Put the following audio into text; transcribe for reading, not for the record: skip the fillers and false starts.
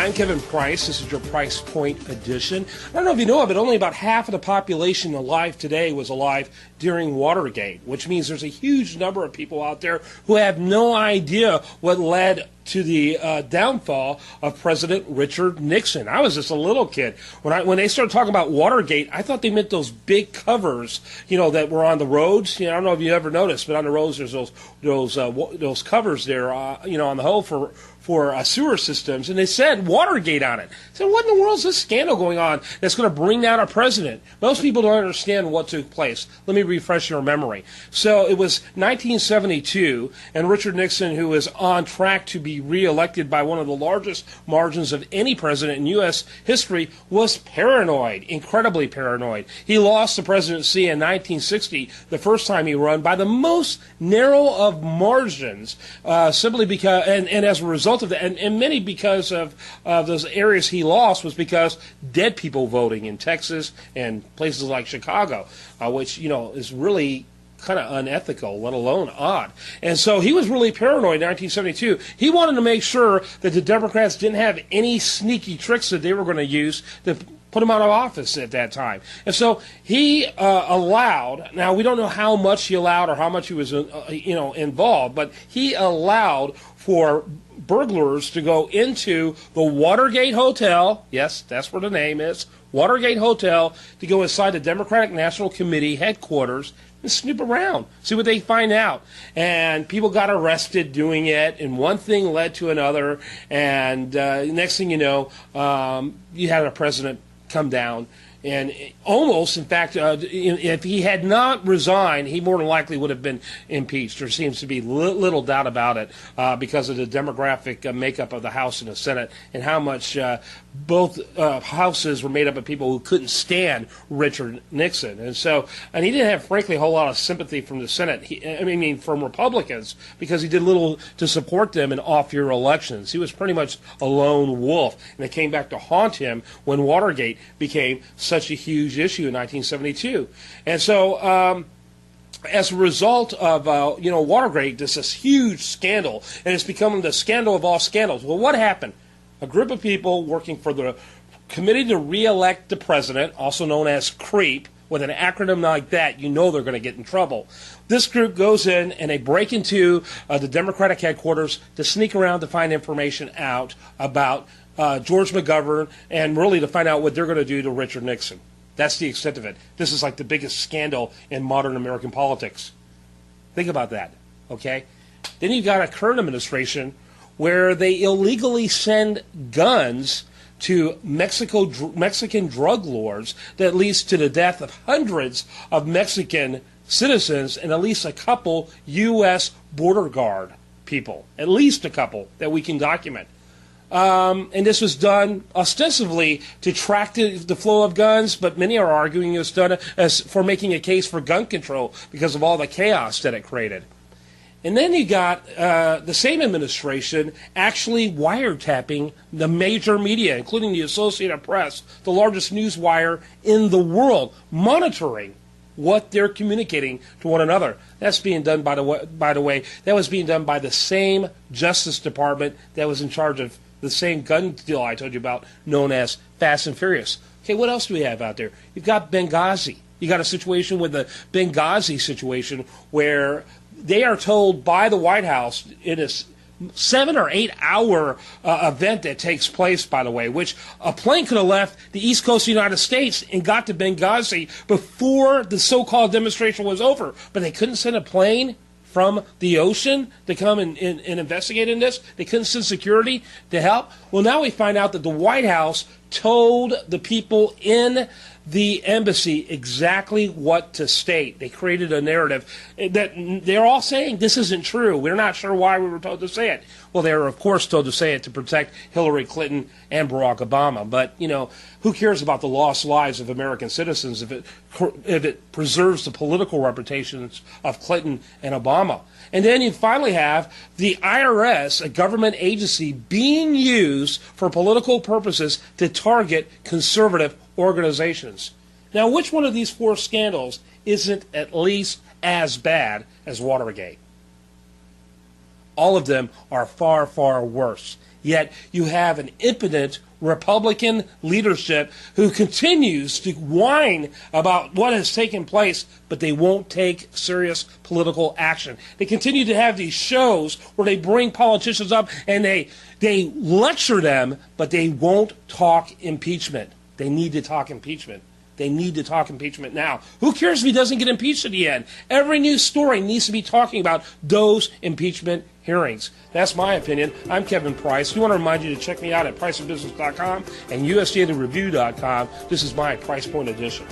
I'm Kevin Price. This is your Price Point edition. I don't know if you know it, but only about half of the population alive today was alive during Watergate, which means there's a huge number of people out there who have no idea what led to the downfall of President Richard Nixon. I was just a little kid. When they started talking about Watergate, I thought they meant those big covers, that were on the roads. I don't know if you ever noticed, but on the roads there's those covers there, on the whole for sewer systems, and they said Watergate on it. I said, what in the world is this scandal going on that's going to bring down a president? Most people don't understand what took place. Let me refresh your memory. So it was 1972, and Richard Nixon, who was on track to be reelected by one of the largest margins of any president in U.S. history, was paranoid, incredibly paranoid. He lost the presidency in 1960, the first time he ran, by the most narrow of margins, simply because, and as a result of that, and many because of those areas he lost was because dead people voting in Texas and places like Chicago, which, is really kind of unethical, let alone odd. And so he was really paranoid in 1972. He wanted to make sure that the Democrats didn't have any sneaky tricks that they were going to use to put him out of office at that time. And so he allowed, now we don't know how much he allowed or how much he was involved, but he allowed for burglars to go into the Watergate Hotel, yes, that's where the name is, Watergate Hotel, to go inside the Democratic National Committee headquarters and snoop around, see what they find out. And people got arrested doing it, and one thing led to another, and next thing you know, you had a president come down. And almost, in fact, if he had not resigned, he more than likely would have been impeached. There seems to be little doubt about it because of the demographic makeup of the House and the Senate and how much both houses were made up of people who couldn't stand Richard Nixon. And he didn't have, frankly, a whole lot of sympathy from the Senate. From Republicans, because he did little to support them in off-year elections. He was pretty much a lone wolf. And it came back to haunt him when Watergate became such a huge issue in 1972. And so as a result of, Watergate, this huge scandal, and it's become the scandal of all scandals. Well, what happened? A group of people working for the Committee to Re-elect the President, also known as CREEP, with an acronym like that, they're going to get in trouble. This group goes in and they break into the Democratic headquarters to sneak around to find information out about George McGovern, and really to find out what they're going to do to Richard Nixon. That's the extent of it. This is like the biggest scandal in modern American politics. Think about that, okay? Then you've got a current administration where they illegally send guns to Mexican drug lords that leads to the death of hundreds of Mexican citizens and at least a couple U.S. border guard people, at least a couple that we can document. And this was done ostensibly to track the flow of guns, but many are arguing it was done as for making a case for gun control because of all the chaos that it created. And then you got the same administration actually wiretapping the major media, including the Associated Press, the largest news wire in the world, monitoring what they're communicating to one another. That's being done, by the way, that was being done by the same Justice Department that was in charge of the same gun deal I told you about, known as Fast and Furious. Okay, what else do we have out there? You've got Benghazi. You got a situation with the Benghazi situation where they are told by the White House it is 7 or 8 hour event that takes place, by the way, which a plane could have left the East Coast of the United States and got to Benghazi before the so-called demonstration was over. But they couldn't send a plane from the ocean to come and investigate in this. They couldn't send security to help. Well, now we find out that the White House told the people in the embassy exactly what to state. They created a narrative that they're all saying this isn't true. We're not sure why we were told to say it. Well, they were, of course, told to say it to protect Hillary Clinton and Barack Obama. But, who cares about the lost lives of American citizens if it preserves the political reputations of Clinton and Obama? And then you finally have the IRS, a government agency, being used for political purposes to target conservative organizations. Now, which one of these four scandals isn't at least as bad as Watergate? All of them are far, far worse. Yet you have an impotent Republican leadership who continues to whine about what has taken place, but they won't take serious political action. They continue to have these shows where they bring politicians up and they lecture them, but they won't talk impeachment. They need to talk impeachment. They need to talk impeachment now. Who cares if he doesn't get impeached at the end? Every news story needs to be talking about those impeachment hearings. That's my opinion. I'm Kevin Price. We want to remind you to check me out at priceofbusiness.com and usdailyreview.com. This is my Price Point Edition.